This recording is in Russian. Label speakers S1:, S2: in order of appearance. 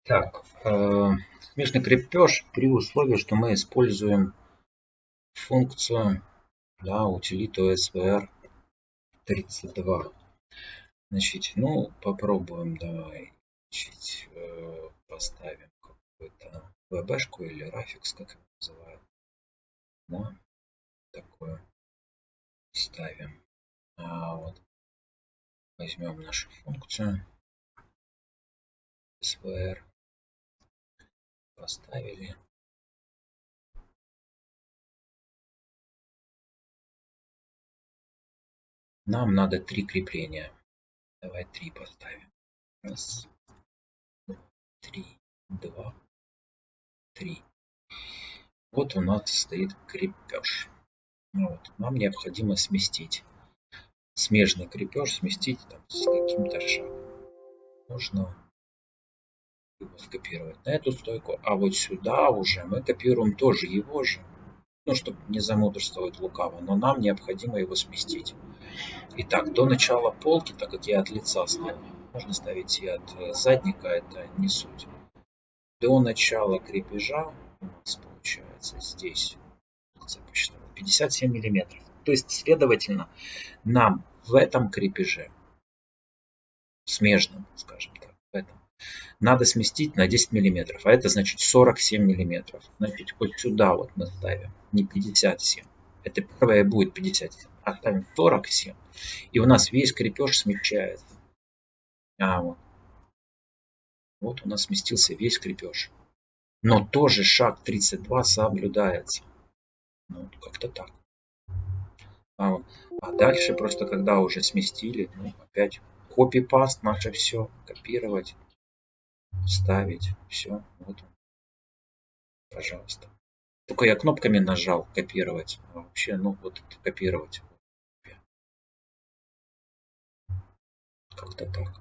S1: Так, смежный крепеж при условии, что мы используем функцию, да, утилиту SVR 32. Значит, ну, попробуем, давай, значит, поставим какую-то VB-шку или рафикс, как его называют. Да, такое ставим. Вот возьмем нашу функцию SVR, поставили. Нам надо 3 крепления. Давай 3 поставим. Раз, 3, 2, 3. Вот у нас стоит крепеж. Вот. Нам необходимо сместить. Смежный крепеж сместить там, с каким-то шагом. Можно его скопировать на эту стойку. А вот сюда уже мы копируем тоже его же. Ну, чтобы не замудрствовать лукаво. Но нам необходимо его сместить. Итак, до начала полки, так как я от лица ставлю, можно ставить и от задника, это не суть. До начала крепежа у нас получается здесь 57 миллиметров. То есть, следовательно, нам в этом крепеже, смежном, скажем так, в этом, надо сместить на 10 миллиметров. А это значит 47 миллиметров. Значит, вот сюда вот мы ставим не 57. Это первое будет 57. А ставим 47. И у нас весь крепеж смещается. Вот у нас сместился весь крепеж. Но тоже шаг 32 соблюдается. Ну, как-то так. А дальше просто когда уже сместили, ну, опять копипаст, наше все, копировать, вставить, все, вот, пожалуйста. Только я кнопками нажал копировать, а вообще, ну, вот это копировать. Как-то так.